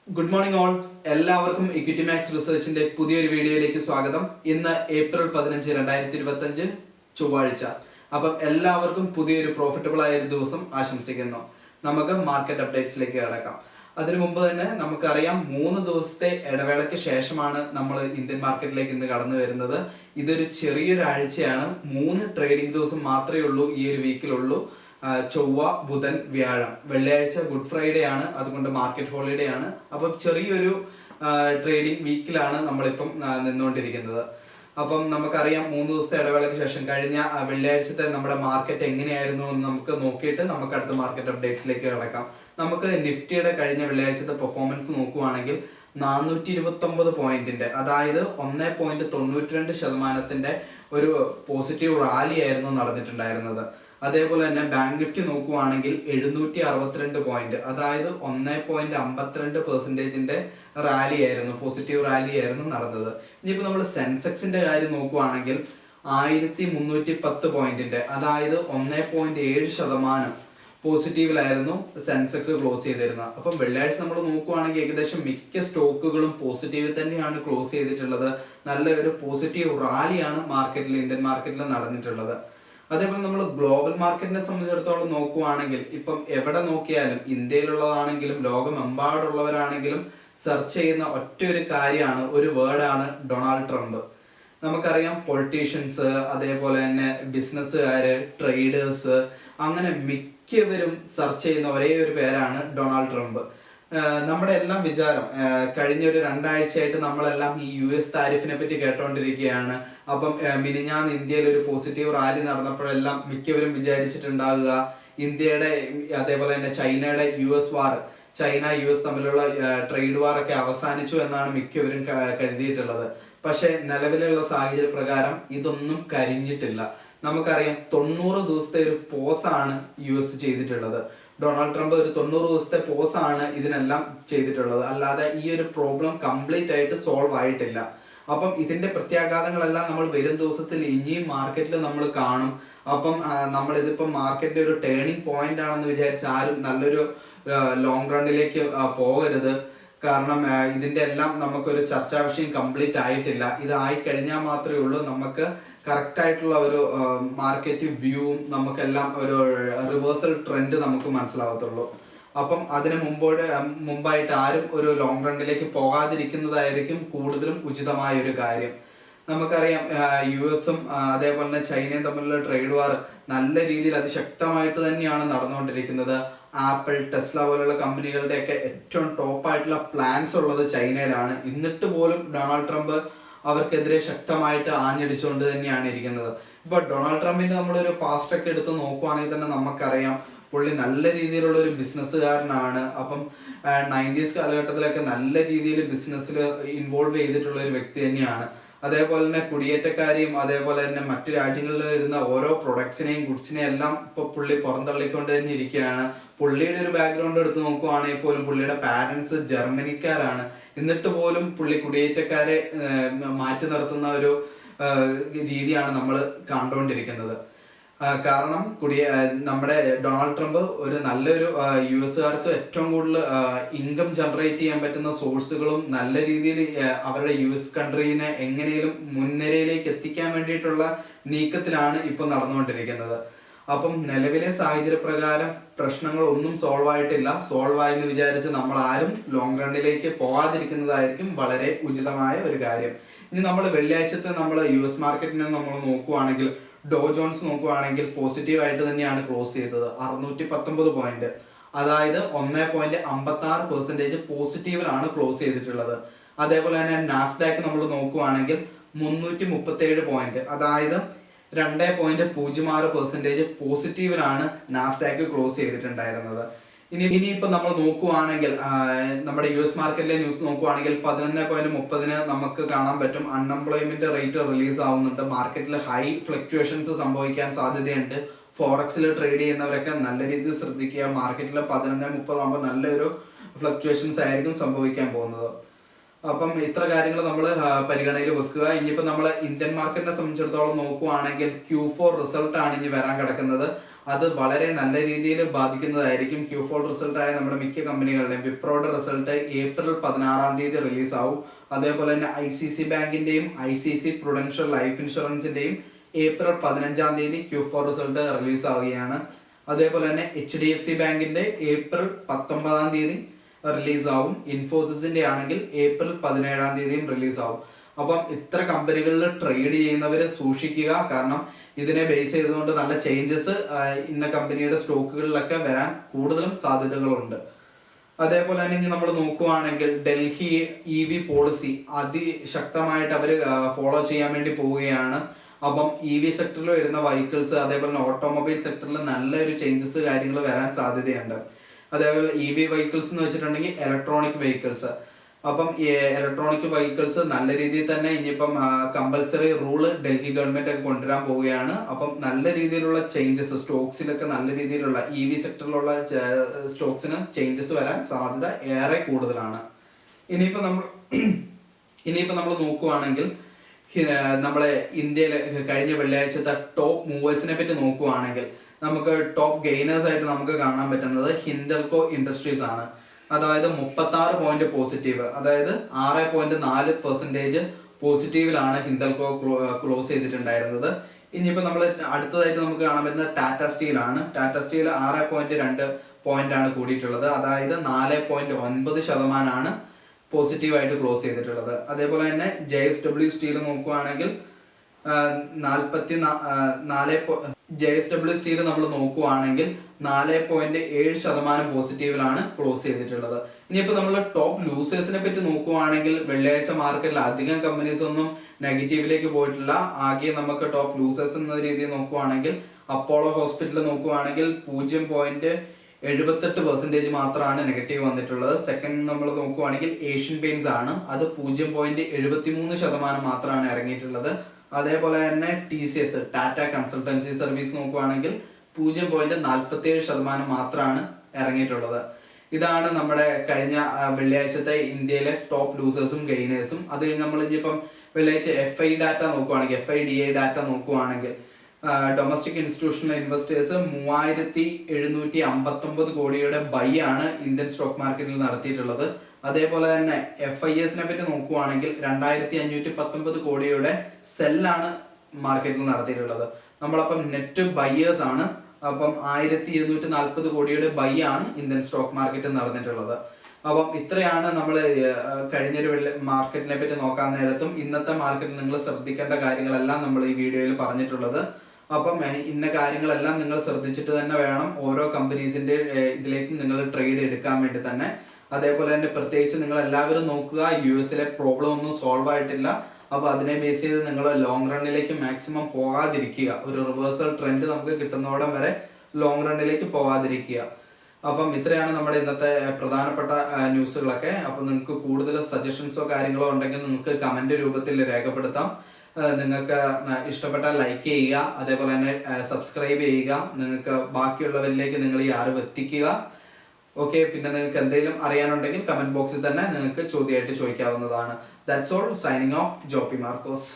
Good morning all. എല്ലാവർക്കും equity max റിസർച്ചിന്റെ പുതിയൊരു വീഡിയോയിലേക്ക് സ്വാഗതം. ഇന്ന് ഏപ്രിൽ 15, 2025 ചൊവ്വാഴ്ച. അപ്പം എല്ലാവർക്കും പുതിയൊരു പ്രോഫിറ്റബിൾ ആയ ഒരു ദിവസം ആശംസിക്കുന്നു. നമുക്ക് മാർക്കറ്റ് അപ്ഡേറ്റ്സിലേക്ക് കിടക്കാം. അതിനു മുമ്പ് തന്നെ നമുക്കറിയാം 3 ദിവസത്തെ ഇടവേളയ്ക്ക് ശേഷമാണ് നമ്മൾ ഇന്ത്യൻ മാർക്കറ്റിലേക്ക് ഇന്ന് കടന്നു വരുന്നത്. ഇതൊരു ചെറിയൊരു ആഴ്ചയാണ്. 3 ട്രേഡിംഗ് ദിവസം മാത്രമേ ഉള്ളൂ ഈ ഒരു വീക്കിലുള്ളൂ. ചൊവ്വ, ബുധൻ, വ്യാഴം. വെള്ളിയാഴ്ച ഗുഡ് ഫ്രൈഡേ ആണ്, അതുകൊണ്ട് മാർക്കറ്റ് ഹോളിഡേ ആണ്. അപ്പം ചെറിയൊരു ട്രേഡിംഗ് വീക്കിലാണ് നമ്മളിപ്പം നിന്നുകൊണ്ടിരിക്കുന്നത്. അപ്പം നമുക്കറിയാം 3 ദിവസത്തെ ഇടവേളയ്ക്ക് ശേഷം കഴിഞ്ഞ വെള്ളിയാഴ്ചത്തെ നമ്മുടെ മാർക്കറ്റ് എങ്ങനെയായിരുന്നു എന്ന് നമുക്ക് നോക്കിയിട്ട് നമുക്ക് അടുത്ത മാർക്കറ്റ് അപ്ഡേറ്റ്സിലേക്ക് കിടക്കാം. നമുക്ക് നിഫ്റ്റിയുടെ കഴിഞ്ഞ വെള്ളിയാഴ്ചത്തെ പെർഫോമൻസ് നോക്കുവാണെങ്കിൽ 429 പോയിന്റിന്റെ, അതായത് 1.92% ഒരു പോസിറ്റീവ് റാലി ആയിരുന്നു നടന്നിട്ടുണ്ടായിരുന്നത്. അതേപോലെ തന്നെ ബാങ്ക് നിഫ്റ്റി നോക്കുവാണെങ്കിൽ 762 പോയിന്റ്, അതായത് 1.52% റാലി ആയിരുന്നു, പോസിറ്റീവ് റാലി ആയിരുന്നു നടന്നത്. ഇനിയിപ്പോൾ നമ്മൾ സെൻസെക്സിന്റെ കാര്യം നോക്കുവാണെങ്കിൽ 1310 പോയിന്റിന്റെ, അതായത് 1.7% പോസിറ്റീവിലായിരുന്നു സെൻസെക്സ് ക്ലോസ് ചെയ്തിരുന്നത്. അപ്പം വെള്ളിയാഴ്ച നമ്മൾ നോക്കുവാണെങ്കിൽ ഏകദേശം മിക്ക സ്റ്റോക്കുകളും പോസിറ്റീവിൽ തന്നെയാണ് ക്ലോസ് ചെയ്തിട്ടുള്ളത്. നല്ലൊരു പോസിറ്റീവ് റാലിയാണ് മാർക്കറ്റിൽ, ഇന്ത്യൻ മാർക്കറ്റിൽ നടന്നിട്ടുള്ളത്. അതേപോലെ നമ്മൾ ഗ്ലോബൽ മാർക്കറ്റിനെ സംബന്ധിച്ചിടത്തോളം നോക്കുവാണെങ്കിൽ ഇപ്പം എവിടെ നോക്കിയാലും, ഇന്ത്യയിലുള്ളതാണെങ്കിലും ലോകമെമ്പാടുള്ളവരാണെങ്കിലും സെർച്ച് ചെയ്യുന്ന ഒറ്റ ഒരു കാര്യമാണ്, ഒരു വേർഡാണ് ഡൊണാൾഡ് ട്രംപ്. നമുക്കറിയാം പൊളിറ്റീഷ്യൻസ്, അതേപോലെ തന്നെ ബിസിനസ്സുകാര്, ട്രേഡേഴ്സ്, അങ്ങനെ മിക്കവരും സെർച്ച് ചെയ്യുന്ന ഒരേ ഒരു പേരാണ് ഡൊണാൾഡ് ട്രംപ്. നമ്മുടെ എല്ലാം വിചാരം കഴിഞ്ഞ ഒരു 2 ആഴ്ചയായിട്ട് നമ്മളെല്ലാം ഈ US താരിഫിനെ പറ്റി കേട്ടോണ്ടിരിക്കുകയാണ്. അപ്പം മിനിഞ്ഞാന്ന് ഇന്ത്യയിൽ ഒരു പോസിറ്റീവ് റാലി നടന്നപ്പോഴെല്ലാം മിക്കവരും വിചാരിച്ചിട്ടുണ്ടാകുക ഇന്ത്യയുടെ, അതേപോലെ തന്നെ ചൈനയുടെ US വാർ, ചൈന US തമ്മിലുള്ള ട്രേഡ് വാർ ഒക്കെ അവസാനിച്ചു എന്നാണ് മിക്കവരും കരുതിയിട്ടുള്ളത്. പക്ഷെ നിലവിലുള്ള സാഹചര്യ പ്രകാരം ഇതൊന്നും കരിഞ്ഞിട്ടില്ല. നമുക്കറിയാം 90 ദിവസത്തെ ഒരു പോസാണ് US ചെയ്തിട്ടുള്ളത്. ഡൊണാൾഡ് ട്രംപ് ഒരു 90 ദിവസത്തെ പോസാണ് ഇതിനെല്ലാം ചെയ്തിട്ടുള്ളത്, അല്ലാതെ ഈ ഒരു പ്രോബ്ലം കംപ്ലീറ്റ് ആയിട്ട് സോൾവ് ആയിട്ടില്ല. അപ്പം ഇതിന്റെ പ്രത്യാഘാതങ്ങളെല്ലാം നമ്മൾ വരും ദിവസത്തിൽ ഇനിയും മാർക്കറ്റിൽ നമ്മൾ കാണും. അപ്പം നമ്മൾ ഇതിപ്പം മാർക്കറ്റിന്റെ ഒരു ടേണിംഗ് പോയിന്റ് ആണെന്ന് വിചാരിച്ച് ആരും നല്ലൊരു ലോങ് റണ്ണിലേക്ക് പോകരുത്. കാരണം ഇതിന്റെ എല്ലാം നമുക്കൊരു ചർച്ചാ വിഷയം കംപ്ലീറ്റ് ആയിട്ടില്ല. ഇതായി കഴിഞ്ഞാൽ മാത്രമേ ഉള്ളൂ നമുക്ക് കറക്റ്റ് ആയിട്ടുള്ള ഒരു മാർക്കറ്റ് വ്യൂവും നമുക്കെല്ലാം ഒരു റിവേഴ്സൽ ട്രെൻഡ് നമുക്ക് മനസ്സിലാവത്തുള്ളൂ. അപ്പം അതിന് മുമ്പായിട്ട് ആരും ഒരു ലോങ് റണ്ണിലേക്ക് പോകാതിരിക്കുന്നതായിരിക്കും കൂടുതലും ഉചിതമായ ഒരു കാര്യം. നമുക്കറിയാം US-ഉം അതേപോലെ തന്നെ ചൈനയും തമ്മിലുള്ള ട്രേഡ് വാർ നല്ല രീതിയിൽ അതിശക്തമായിട്ട് തന്നെയാണ് നടന്നുകൊണ്ടിരിക്കുന്നത്. ആപ്പിൾ, ടെസ്ല പോലുള്ള കമ്പനികളുടെയൊക്കെ ഏറ്റവും ടോപ്പായിട്ടുള്ള പ്ലാൻസ് ഉള്ളത് ചൈനയിലാണ്. എന്നിട്ട് പോലും ഡൊണാൾഡ് ട്രംപ് അവർക്കെതിരെ ശക്തമായിട്ട് ആഞ്ഞടിച്ചുകൊണ്ട് തന്നെയാണ് ഇരിക്കുന്നത്. ഇപ്പൊ ഡൊണാൾഡ് ട്രംപിന്റെ നമ്മളൊരു പാസ്റ്റ് ഒക്കെ എടുത്ത് നോക്കുവാണെങ്കിൽ തന്നെ നമുക്കറിയാം പുള്ളി നല്ല രീതിയിലുള്ള ഒരു ബിസിനസ്സുകാരനാണ്. അപ്പം 90s കാലഘട്ടത്തിലൊക്കെ നല്ല രീതിയിൽ ബിസിനസ്സിൽ ഇൻവോൾവ് ചെയ്തിട്ടുള്ള ഒരു വ്യക്തി തന്നെയാണ്. അതേപോലെ തന്നെ കുടിയേറ്റക്കാരെയും അതേപോലെ തന്നെ മറ്റു രാജ്യങ്ങളിൽ വരുന്ന ഓരോ പ്രൊഡക്ട്സിനെയും ഗുഡ്സിനെയും എല്ലാം ഇപ്പൊ പുള്ളി പുറന്തള്ളിക്കൊണ്ട് തന്നെ ഇരിക്കുകയാണ്. പുള്ളിയുടെ ഒരു ബാക്ക്ഗ്രൗണ്ട് എടുത്ത് നോക്കുവാണെങ്കിൽ പോലും പുള്ളിയുടെ പാരൻസ് ജർമ്മനിക്കാരാണ്. എന്നിട്ട് പോലും പുള്ളി കുടിയേറ്റക്കാരെ മാറ്റി നിർത്തുന്ന ഒരു രീതിയാണ് നമ്മൾ കണ്ടുകൊണ്ടിരിക്കുന്നത്. കാരണം നമ്മുടെ ഡൊണാൾഡ് ട്രംപ് ഒരു നല്ലൊരു US-കാർക്ക് ഏറ്റവും കൂടുതൽ ഇൻകം ജനറേറ്റ് ചെയ്യാൻ പറ്റുന്ന സോഴ്സുകളും നല്ല രീതിയിൽ അവരുടെ US കൺട്രീനെ എങ്ങനെയും മുൻനിരയിലേക്ക് എത്തിക്കാൻ വേണ്ടിയിട്ടുള്ള നീക്കത്തിലാണ് ഇപ്പം നടന്നുകൊണ്ടിരിക്കുന്നത്. അപ്പം നിലവിലെ സാഹചര്യ പ്രകാരം പ്രശ്നങ്ങളൊന്നും സോൾവ് ആയിട്ടില്ല. സോൾവ് ആയെന്ന് വിചാരിച്ച് നമ്മൾ ആരും ലോങ് റണ്ണിലേക്ക് പോകാതിരിക്കുന്നതായിരിക്കും വളരെ ഉചിതമായ ഒരു കാര്യം. ഇനി നമ്മൾ വെള്ളിയാഴ്ചത്തെ നമ്മൾ US മാർക്കറ്റിനെ നമ്മൾ നോക്കുവാണെങ്കിൽ ഡോ ജോൺസ് നോക്കുവാണെങ്കിൽ പോസിറ്റീവായിട്ട് തന്നെയാണ് ക്ലോസ് ചെയ്തത്. 619 പോയിന്റ്, അതായത് 1.56% പോസിറ്റീവിലാണ് ക്ലോസ് ചെയ്തിട്ടുള്ളത്. അതേപോലെ തന്നെ നാസ്ഡാക്ക് നമ്മൾ നോക്കുവാണെങ്കിൽ 337 പോയിന്റ്, അതായത് 2.06% പോസിറ്റീവിലാണ് നാസ്ഡാക്ക് ക്ലോസ് ചെയ്തിട്ടുണ്ടായിരുന്നത്. ഇനിയിപ്പോൾ നമ്മൾ നോക്കുവാണെങ്കിൽ നമ്മുടെ US മാർക്കറ്റിലെ ന്യൂസ് നോക്കുവാണെങ്കിൽ 11.30 നമുക്ക് കാണാൻ പറ്റും അൺഎംപ്ലോയ്മെന്റ് റേറ്റ് റിലീസ് ആവുന്നുണ്ട്. മാർക്കറ്റിൽ ഹൈ ഫ്ലക്ച്വേഷൻസ് സംഭവിക്കാൻ സാധ്യതയുണ്ട്. ഫോറക്സിൽ ട്രേഡ് ചെയ്യുന്നവരൊക്കെ നല്ല രീതിയിൽ ശ്രദ്ധിക്കുക. മാർക്കറ്റിൽ 11.30 ആകുമ്പോൾ നല്ലൊരു ഫ്ലക്ച്വേഷൻസ് ആയിരിക്കും സംഭവിക്കാൻ പോകുന്നത്. അപ്പം ഇത്ര കാര്യങ്ങൾ നമ്മൾ പരിഗണനയിൽ വെക്കുക. ഇനിയിപ്പോൾ നമ്മൾ ഇന്ത്യൻ മാർക്കറ്റിനെ സംബന്ധിച്ചിടത്തോളം നോക്കുവാണെങ്കിൽ Q4 റിസൾട്ട് ആണ് ഇനി വരാൻ കിടക്കുന്നത്. അത് വളരെ നല്ല രീതിയിൽ ബാധിക്കുന്നതായിരിക്കും. Q4 റിസൾട്ടായ നമ്മുടെ മിക്ക കമ്പനികളുടെയും വിപ്രോയുടെ റിസൾട്ട് ഏപ്രിൽ 16 റിലീസാവും. അതേപോലെ തന്നെ ICICI ബാങ്കിന്റെയും ICICI പ്രൊഡൻഷ്യൽ ലൈഫ് ഇൻഷുറൻസിന്റെയും ഏപ്രിൽ 15 Q4 റിസൾട്ട് റിലീസ് ആവുകയാണ്. അതേപോലെ തന്നെ HDFC ബാങ്കിന്റെ ഏപ്രിൽ 19 റിലീസ് ആവും. ഇൻഫോസിസിന്റെ ആണെങ്കിൽ ഏപ്രിൽ 17 റിലീസ് ആവും. അപ്പം ഇത്ര കമ്പനികളിൽ ട്രേഡ് ചെയ്യുന്നവരെ സൂക്ഷിക്കുക. കാരണം ഇതിനെ ബേസ് ചെയ്തുകൊണ്ട് നല്ല ചേഞ്ചസ് ഇന്ന കമ്പനിയുടെ സ്റ്റോക്കുകളിലൊക്കെ വരാൻ കൂടുതലും സാധ്യതകളുണ്ട്. അതേപോലെ തന്നെ ഇനി നമ്മൾ നോക്കുകയാണെങ്കിൽ ഡൽഹി EV പോളിസി അതിശക്തമായിട്ട് അവർ ഫോളോ ചെയ്യാൻ വേണ്ടി പോവുകയാണ്. അപ്പം EV സെക്ടറിൽ വരുന്ന വെഹിക്കിൾസ് അതേപോലെ തന്നെ ഓട്ടോമൊബൈൽ സെക്ടറിൽ നല്ലൊരു ചേഞ്ചസ് കാര്യങ്ങൾ വരാൻ സാധ്യതയുണ്ട്. അതേപോലെ EV വെഹിക്കിൾസ് എന്ന് വെച്ചിട്ടുണ്ടെങ്കിൽ ഇലക്ട്രോണിക് വെഹിക്കിൾസ്. അപ്പം ഇലക്ട്രോണിക് വെഹിക്കിൾസ് നല്ല രീതിയിൽ തന്നെ ഇനിയിപ്പം കമ്പൽസറി റൂള് ഡൽഹി ഗവൺമെന്റ് ഒക്കെ കൊണ്ടുവരാൻ പോവുകയാണ്. അപ്പം നല്ല രീതിയിലുള്ള ചേഞ്ചസ് സ്റ്റോക്സിലൊക്കെ നല്ല രീതിയിലുള്ള EV സെക്ടറിലുള്ള സ്റ്റോക്സിന് ചേഞ്ചസ് വരാൻ സാധ്യത ഏറെ കൂടുതലാണ്. ഇനിയിപ്പോൾ നമ്മൾ നോക്കുകയാണെങ്കിൽ നമ്മളെ ഇന്ത്യയിലെ കഴിഞ്ഞ വെള്ളിയാഴ്ചത്തെ ടോപ്പ് മൂവേഴ്സിനെ പറ്റി നോക്കുകയാണെങ്കിൽ നമുക്ക് ടോപ്പ് ഗെയിനേഴ്സ് ആയിട്ട് നമുക്ക് കാണാൻ പറ്റുന്നത് ഹിൻഡൽകോ ഇൻഡസ്ട്രീസ് ആണ്. അതായത് 36 പോയിന്റ് പോസിറ്റീവ്, അതായത് 6.4% പോസിറ്റീവിലാണ് ഹിൻഡൽകോ ക്ലോസ് ചെയ്തിട്ടുണ്ടായിരുന്നത്. ഇനിയിപ്പോൾ നമ്മൾ അടുത്തതായിട്ട് നമുക്ക് കാണാൻ പറ്റുന്നത് ടാറ്റ സ്റ്റീൽ ആണ്. ടാറ്റ സ്റ്റീൽ 6.2 പോയിന്റ് ആണ് കൂടിയിട്ടുള്ളത്. അതായത് 4.9% പോസിറ്റീവായിട്ട് ക്ലോസ് ചെയ്തിട്ടുള്ളത്. അതേപോലെ തന്നെ JSW സ്റ്റീൽ നോക്കുകയാണെങ്കിൽ JSW സ്റ്റീൽ നമ്മൾ നോക്കുകയാണെങ്കിൽ 4.7% പോസിറ്റീവിലാണ് ക്ലോസ് ചെയ്തിട്ടുള്ളത്. ഇനിയിപ്പോൾ നമ്മൾ ടോപ്പ് ലൂസേഴ്സിനെ പറ്റി നോക്കുകയാണെങ്കിൽ വെള്ളിയാഴ്ച മാർക്കറ്റിൽ അധികം കമ്പനീസ് ഒന്നും നെഗറ്റീവിലേക്ക് പോയിട്ടില്ല. ആകെ നമുക്ക് ടോപ്പ് ലൂസേഴ്സ് എന്ന രീതിയിൽ നോക്കുകയാണെങ്കിൽ അപ്പോളോ ഹോസ്പിറ്റൽ നോക്കുകയാണെങ്കിൽ 0.78% മാത്രമാണ് നെഗറ്റീവ് വന്നിട്ടുള്ളത്. സെക്കൻഡ് നമ്മൾ നോക്കുകയാണെങ്കിൽ ഏഷ്യൻ പെയിന്റ്സ് ആണ്. അത് 0.73% മാത്രമാണ് ഇറങ്ങിയിട്ടുള്ളത്. അതേപോലെ തന്നെ TCS ടാറ്റ കൺസൾട്ടൻസി സർവീസ് നോക്കുകയാണെങ്കിൽ 0.47% മാത്രമാണ് ഇറങ്ങിയിട്ടുള്ളത്. ഇതാണ് നമ്മുടെ കഴിഞ്ഞ വെള്ളിയാഴ്ചത്തെ ഇന്ത്യയിലെ ടോപ്പ് ലൂസേഴ്സും ഗെയിനേഴ്സും. അത് കഴിഞ്ഞ് നമ്മൾ ഇനിയിപ്പം വെള്ളിയാഴ്ച FI ഡാറ്റ നോക്കുകയാണെങ്കിൽ FIDA ഡാറ്റ നോക്കുകയാണെങ്കിൽ ഡൊമസ്റ്റിക് ഇൻസ്റ്റിറ്റ്യൂഷണൽ ഇൻവെസ്റ്റേഴ്സ് 3759 കോടിയുടെ ബൈ ആണ് ഇന്ത്യൻ സ്റ്റോക്ക് മാർക്കറ്റിൽ നടത്തിയിട്ടുള്ളത്. അതേപോലെ തന്നെ FISനെ പറ്റി നോക്കുകയാണെങ്കിൽ 2519 കോടിയുടെ സെല്ലാണ് മാർക്കറ്റിൽ നടത്തിയിട്ടുള്ളത്. നമ്മളപ്പം നെറ്റ് ബയ്യേഴ്സ് ആണ്. അപ്പം 1240 കോടിയുടെ ബൈ ആണ് ഇന്ത്യൻ സ്റ്റോക്ക് മാർക്കറ്റിൽ നടന്നിട്ടുള്ളത്. അപ്പം ഇത്രയാണ് നമ്മൾ കഴിഞ്ഞൊരു മാർക്കറ്റിനെ പറ്റി നോക്കാൻ നേരത്തും ഇന്നത്തെ മാർക്കറ്റിൽ നിങ്ങൾ ശ്രദ്ധിക്കേണ്ട കാര്യങ്ങളെല്ലാം നമ്മൾ ഈ വീഡിയോയിൽ പറഞ്ഞിട്ടുള്ളത്. അപ്പം ഇന്ന കാര്യങ്ങളെല്ലാം നിങ്ങൾ ശ്രദ്ധിച്ചിട്ട് തന്നെ വേണം ഓരോ കമ്പനീസിന്റെ ഇതിലേക്കും നിങ്ങൾ ട്രേഡ് എടുക്കാൻ വേണ്ടി തന്നെ. അതേപോലെ തന്നെ പ്രത്യേകിച്ച് നിങ്ങൾ എല്ലാവരും നോക്കുക, US പ്രോബ്ലം ഒന്നും സോൾവ് ആയിട്ടില്ല. അപ്പോൾ അതിനെ ബേസ് ചെയ്ത് നിങ്ങൾ ലോങ് റണ്ണിലേക്ക് മാക്സിമം പോകാതിരിക്കുക. ഒരു റിവേഴ്സൽ ട്രെൻഡ് നമുക്ക് കിട്ടുന്നോടം വരെ ലോങ് റണ്ണിലേക്ക് പോകാതിരിക്കുക. അപ്പം ഇത്രയാണ് നമ്മുടെ ഇന്നത്തെ പ്രധാനപ്പെട്ട ന്യൂസുകളൊക്കെ. അപ്പം നിങ്ങൾക്ക് കൂടുതൽ സജഷൻസോ കാര്യങ്ങളോ ഉണ്ടെങ്കിൽ നിങ്ങൾക്ക് കമന്റ് രൂപത്തിൽ രേഖപ്പെടുത്താം. നിങ്ങൾക്ക് ഇഷ്ടപ്പെട്ടാൽ ലൈക്ക് ചെയ്യുക, അതേപോലെ തന്നെ സബ്സ്ക്രൈബ് ചെയ്യുക. നിങ്ങൾക്ക് ബാക്കിയുള്ളവരിലേക്ക് നിങ്ങൾ ഈ അറിവ് എത്തിക്കുക. ഓക്കെ, പിന്നെ നിങ്ങൾക്ക് എന്തെങ്കിലും അറിയാനുണ്ടെങ്കിൽ കമന്റ് ബോക്സിൽ തന്നെ നിങ്ങൾക്ക് ചോദ്യമായിട്ട് ചോദിക്കാവുന്നതാണ്. That's all. Signing off, Joppy Markose.